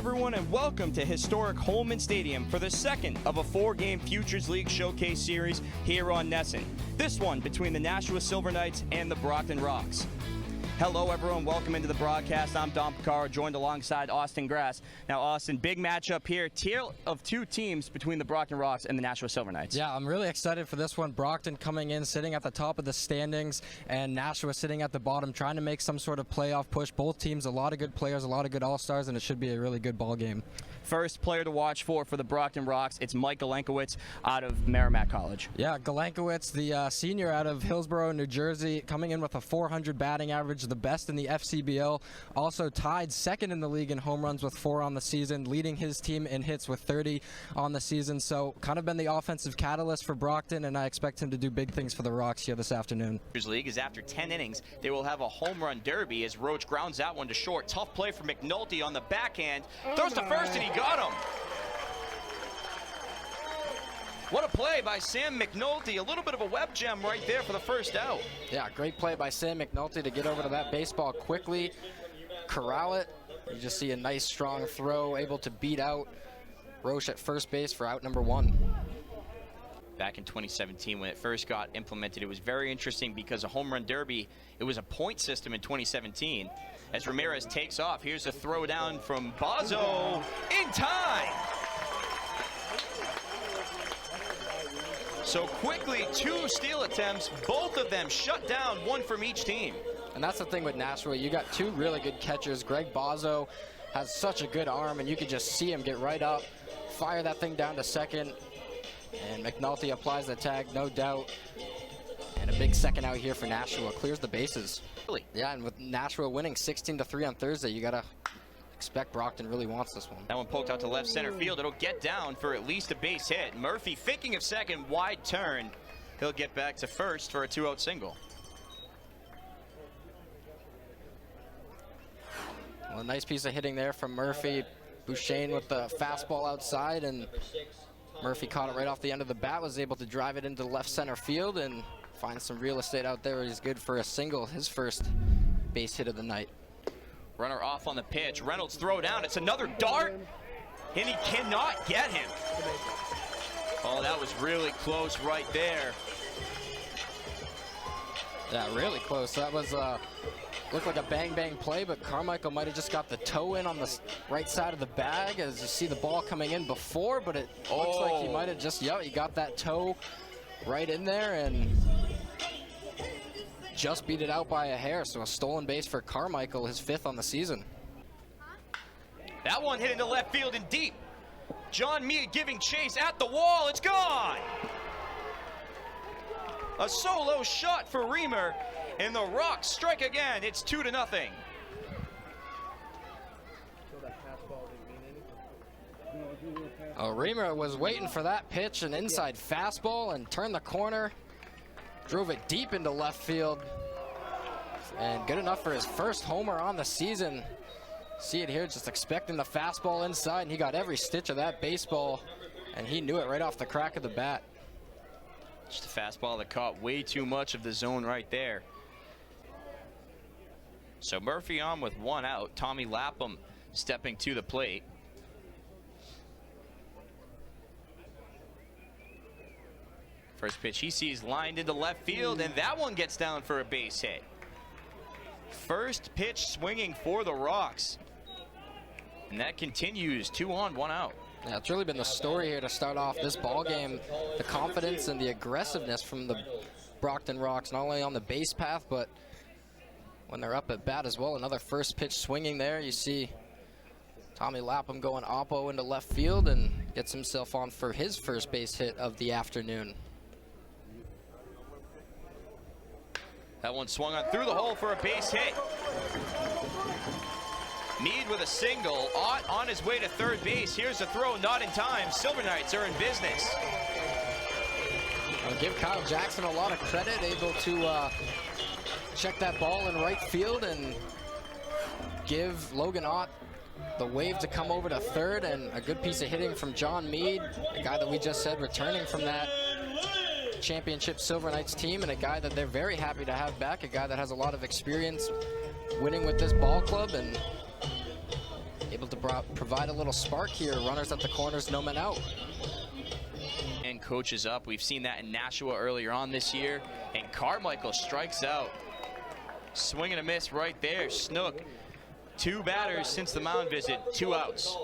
everyone, and welcome to historic Holman Stadium for the second of a 4-game Futures League Showcase Series here on NESN. This one between the Nashua Silver Knights and the Brockton Rocks. Hello, everyone. Welcome into the broadcast. I'm Don Picaro, joined alongside Austin Grass. Now, Austin, big matchup here. Tale of two teams between the Brockton Rocks and the Nashua Silver Knights. Yeah, I'm really excited for this one. Brockton coming in, sitting at the top of the standings, and Nashua sitting at the bottom, trying to make some sort of playoff push. Both teams, a lot of good players, a lot of good all-stars, and it should be a really good ball game. First player to watch for the Brockton Rocks, it's Mike Galenkowitz out of Merrimack College. Yeah, Galenkowitz, the senior out of Hillsborough, New Jersey, coming in with a .400 batting average, the best in the FCBL. Also tied second in the league in home runs with 4 on the season, leading his team in hits with 30 on the season. So kind of been the offensive catalyst for Brockton, and I expect him to do big things for the Rocks here this afternoon. League is after 10 innings, they will have a home run derby as Roach grounds that one to short. Tough play for McNulty on the backhand. Throws to first, and he got him. What a play by Sam McNulty. A little bit of a web gem right there for the first out. Yeah, great play by Sam McNulty to get over to that baseball quickly, corral it. You just see a nice strong throw, able to beat out Roche at first base for out number 1. Back in 2017, when it first got implemented, it was very interesting because a home run derby, it was a point system in 2017. As Ramirez takes off, here's a throw down from Bozzo in time. So quickly, 2 steal attempts, both of them shut down, 1 from each team. And that's the thing with Nashua. You got 2 really good catchers. Greg Bozzo has such a good arm, and you can just see him get right up, fire that thing down to second. And McNulty applies the tag, no doubt. And a big second out here for Nashua. Clears the bases. Really? Yeah, and with Nashua winning 16-3 on Thursday, you got to expect Brockton really wants this one. That one poked out to left center field. It'll get down for at least a base hit. Murphy thinking of second, wide turn. He'll get back to first for a 2-out single. Well, a nice piece of hitting there from Murphy. Bouchane with the fastball outside, and Murphy caught it right off the end of the bat, was able to drive it into left center field and find some real estate out there. He's good for a single, his first base hit of the night. Runner off on the pitch. Reynolds throw down. It's another dart, and he cannot get him. Oh, that was really close right there. Yeah, really close. That was looked like a bang-bang play, but Carmichael might have just got the toe in on the right side of the bag as you see the ball coming in before, but it looks like he might have just, he got that toe right in there and just beat it out by a hair. So a stolen base for Carmichael, his 5th on the season. That one hit into left field and deep. John Meade giving chase at the wall. It's gone. A solo shot for Reamer, and the Rocks strike again. It's 2-0. Reamer was waiting for that pitch, an inside fastball, and turned the corner. Drove it deep into left field, and good enough for his first homer on the season. See it here, just expecting the fastball inside, and he got every stitch of that baseball, and he knew it right off the crack of the bat. Just a fastball that caught way too much of the zone right there. So Murphy on with 1 out. Tommy Lapham stepping to the plate. First pitch he sees lined into left field, and that one gets down for a base hit. First pitch swinging for the Rocks. And that continues, 2 on, 1 out. Yeah, it's really been the story here to start off this ball game. The confidence and the aggressiveness from the Brockton Rocks, not only on the base path, but when they're up at bat as well. Another first pitch swinging there. You see Tommy Lapham going oppo into left field and gets himself on for his first base hit of the afternoon. That one swung on through the hole for a base hit. Meade with a single. Ott on his way to third base. Here's a throw, not in time. Silver Knights are in business. I'll give Kyle Jackson a lot of credit, able to check that ball in right field and give Logan Ott the wave to come over to third, and a good piece of hitting from John Meade, a guy that we just said returning from that championship Silver Knights team, and a guy that they're very happy to have back, a guy that has a lot of experience winning with this ball club, and able to provide a little spark here. Runners at the corners, no men out. And coaches up. We've seen that in Nashua earlier on this year. And Carmichael strikes out. Swing and a miss right there. Snook. 2 batters since the mound visit, 2 outs.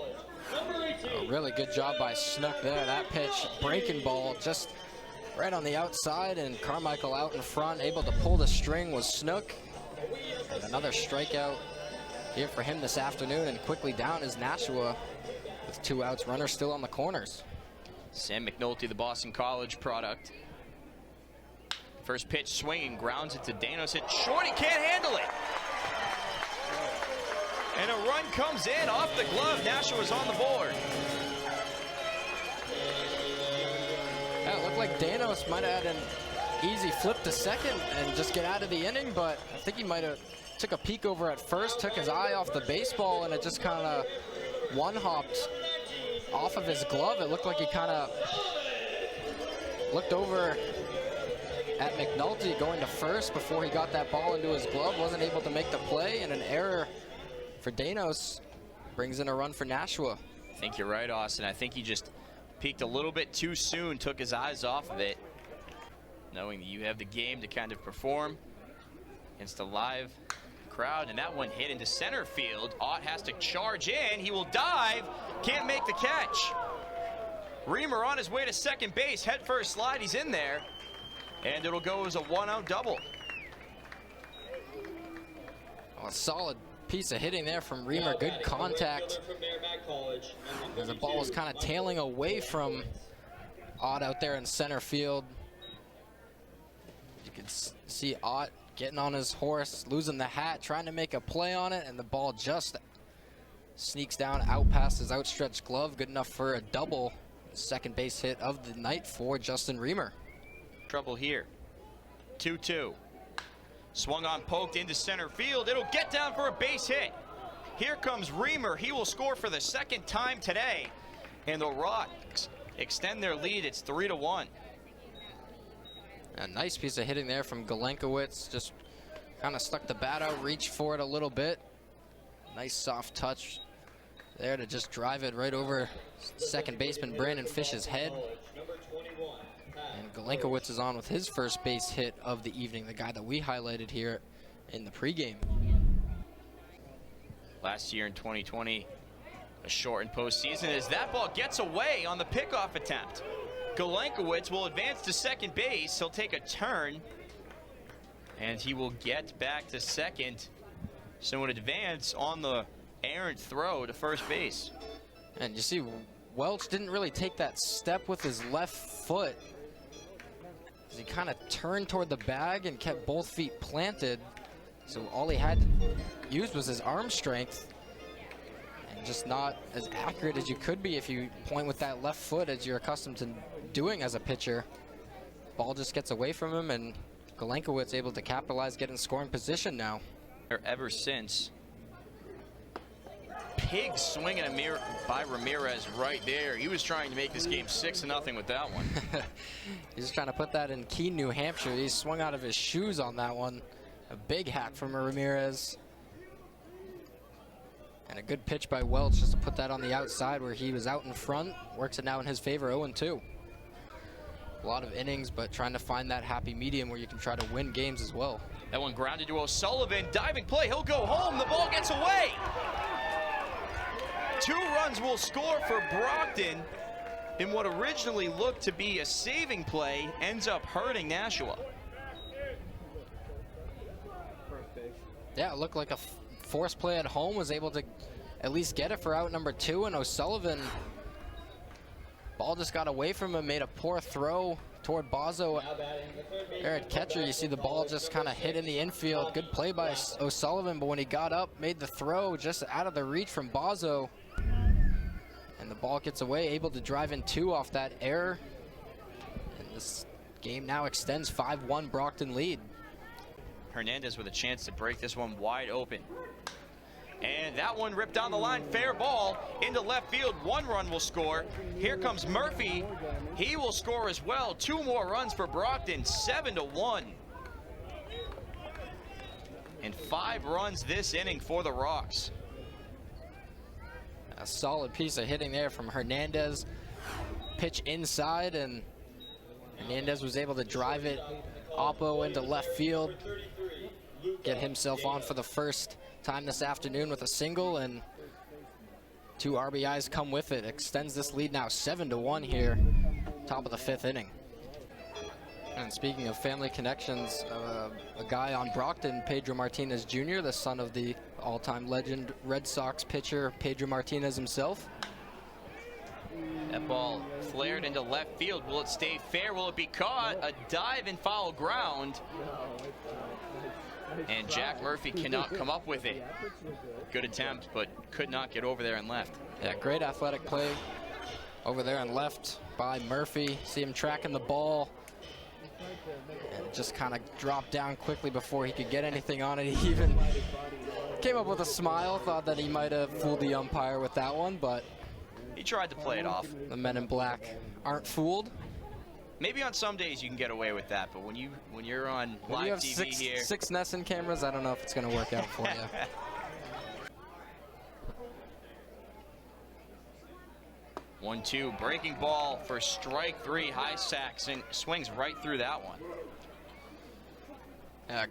A really good job by Snook there. That pitch, breaking ball, just right on the outside, and Carmichael out in front, able to pull the string was Snook. And another strikeout here for him this afternoon, and quickly down is Nashua with 2 outs, runner still on the corners. Sam McNulty, the Boston College product. First pitch swinging, grounds it to Danos. Hit short, he can't handle it. And a run comes in off the glove. Nashua's on the board. Yeah, it looked like Danos might have had an easy flip to second and just get out of the inning, but I think he might have took a peek over at first, took his eye off the baseball, and it just kind of one-hopped off of his glove. It looked like he kind of looked over at McNulty going to first before he got that ball into his glove, wasn't able to make the play, and an error for Danos brings in a run for Nashua. I think you're right, Austin. I think he just peeked a little bit too soon, took his eyes off of it, knowing that you have the game to kind of perform against a live crowd. And that one hit into center field. Ott has to charge in. He will dive, can't make the catch. Reamer on his way to second base, head first slide, he's in there, and it'll go as a 1-out double. Oh, a solid piece of hitting there from Reamer, good contact. As the ball was kind of tailing away from Ott out there in center field. You can see Ott getting on his horse, losing the hat, trying to make a play on it, and the ball just sneaks down out past his outstretched glove. Good enough for a double. Second base hit of the night for Justin Reamer. Trouble here. 2-2. Swung on, poked into center field. It'll get down for a base hit. Here comes Reamer. He will score for the 2nd time today. And the Rocks extend their lead. It's 3-1. A nice piece of hitting there from Galenkowicz. Just kind of stuck the bat out, reached for it a little bit. Nice soft touch there to just drive it right over second baseman Brandon Fish's head. And Galenkowicz is on with his first base hit of the evening, the guy that we highlighted here in the pregame. Last year in 2020, a shortened postseason as that ball gets away on the pickoff attempt. Galenkowicz will advance to second base. He'll take a turn, and he will get back to second. So an advance on the errant throw to first base. And you see, Welch didn't really take that step with his left foot. He kind of turned toward the bag and kept both feet planted. So all he had to use was his arm strength, and just not as accurate as you could be if you point with that left foot as you're accustomed to doing as a pitcher. Ball just gets away from him, and Galenkowicz able to capitalize, get in scoring position now. Ever since. Big swing and a mirror by Ramirez right there. He was trying to make this game 6-0 with that one. He's trying to put that in Keene, New Hampshire. He swung out of his shoes on that one. A big hack from Ramirez. And a good pitch by Welch just to put that on the outside where he was out in front. Works it now in his favor, 0-2. A lot of innings, but trying to find that happy medium where you can try to win games as well. That one grounded to O'Sullivan. Diving play. He'll go home. The ball gets away. 2 runs will score for Brockton in what originally looked to be a saving play, ends up hurting Nashua. Yeah, it looked like a force play at home, was able to at least get it for out number 2, and O'Sullivan, ball just got away from him, made a poor throw toward Bozzo. There at catcher, you see the ball just kind of hit in the infield. Good play by O'Sullivan, but when he got up, made the throw just out of the reach from Bozzo. And the ball gets away, able to drive in 2 off that error. And this game now extends 5-1 Brockton lead. Hernandez with a chance to break this one wide open. And that one ripped down the line, fair ball into left field. 1 run will score. Here comes Murphy. He will score as well. 2 more runs for Brockton, 7-1. And 5 runs this inning for the Rocks. A solid piece of hitting there from Hernandez. Pitch inside, and Hernandez was able to drive it oppo into left field. Get himself on for the first time this afternoon with a single, and 2 RBIs come with it. Extends this lead now 7-1 here, top of the 5th inning. And speaking of family connections, a guy on Brockton, Pedro Martinez Jr., the son of the all-time legend Red Sox pitcher Pedro Martinez himself. That ball flared into left field. Will it stay fair? Will it be caught? A dive in foul ground. And Jack Murphy cannot come up with it. Good attempt, but could not get over there and left. Yeah, great athletic play over there and left by Murphy. See him tracking the ball. And just kind of dropped down quickly before he could get anything on it. He even came up with a smile, thought that he might have fooled the umpire with that one, but he tried to play it off. The men in black aren't fooled. Maybe on some days you can get away with that, but when you're on live TV here, 6 NESN cameras, I don't know if it's going to work out for you. 1-2, breaking ball for strike 3. High sack swings right through that one.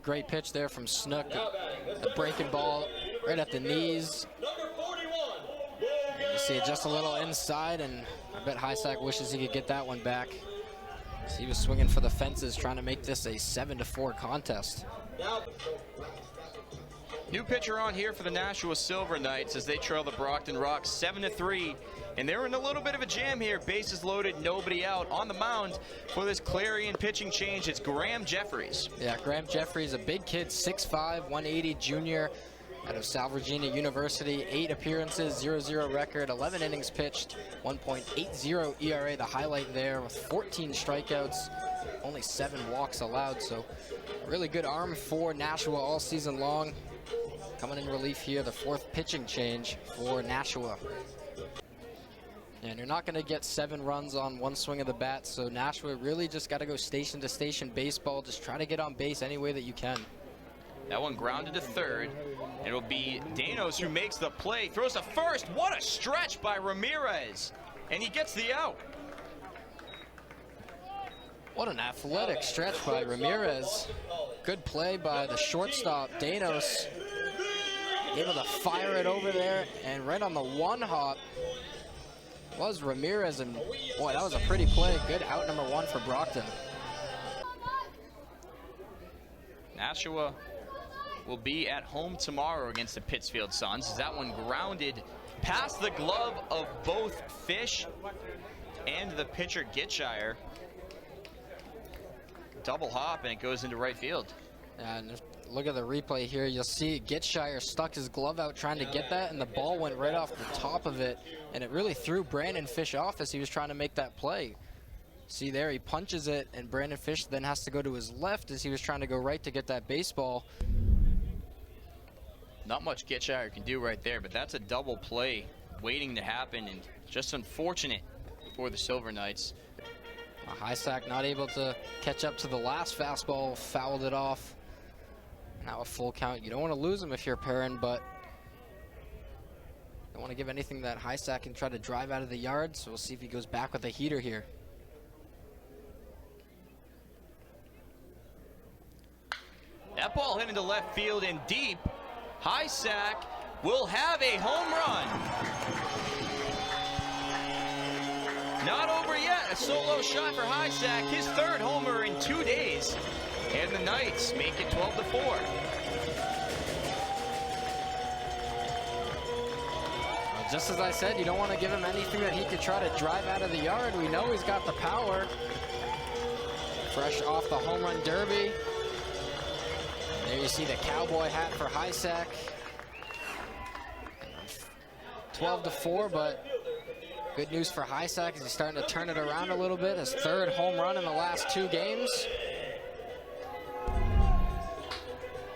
Great pitch there from Snook. The breaking ball right at the knees. And you see it just a little inside, and I bet High sack wishes he could get that one back. So he was swinging for the fences, trying to make this a 7-4 contest. New pitcher on here for the Nashua Silver Knights as they trail the Brockton Rocks 7-3. And they're in a little bit of a jam here. Bases loaded, nobody out. On the mound for this Clarion pitching change, it's Graham Jeffries. Yeah, Graham Jeffries, a big kid, 6'5", 180 junior out of Sal Virginia University. 8 appearances, 0-0 record, 11 innings pitched, 1.80 ERA. The highlight there with 14 strikeouts, only 7 walks allowed. So really good arm for Nashua all season long. Coming in relief here, the 4th pitching change for Nashua. And you're not going to get 7 runs on one swing of the bat, so Nashua really just got to go station to station baseball. Just try to get on base any way that you can. That one grounded to third. It'll be Danos who makes the play, throws to first. What a stretch by Ramirez, and he gets the out. What an athletic stretch by Ramirez. Good play by the shortstop, Danos. Able to fire it over there, and right on the 1-hop was Ramirez, and boy, that was a pretty play. Good out number 1 for Brockton. Nashua will be at home tomorrow against the Pittsfield Suns. That one grounded past the glove of both Fish and the pitcher Gitshire. Double hop, and it goes into right field. And look at the replay here. You'll see Gitshire stuck his glove out trying to get that, and the ball went right off the top of it, and it really threw Brandon Fish off as he was trying to make that play. See there, he punches it, and Brandon Fish then has to go to his left as he was trying to go right to get that baseball. Not much Gitshire can do right there, but that's a double play waiting to happen, and just unfortunate for the Silver Knights. High sack not able to catch up to the last fastball, fouled it off. Now a full count. You don't want to lose him if you're Perrin, but don't want to give anything that High sack can try to drive out of the yard, so we'll see if he goes back with a heater here. That ball hit into left field and deep. High sack will have a home run. Not over yet. A solo shot for High sack, his 3rd homer in 2 days. And the Knights make it 12-4. Just as I said, you don't want to give him anything that he could try to drive out of the yard. We know he's got the power. Fresh off the home run derby. And there you see the cowboy hat for High sack. 12-4, but good news for High sack as he's starting to turn it around a little bit. His 3rd home run in the last 2 games.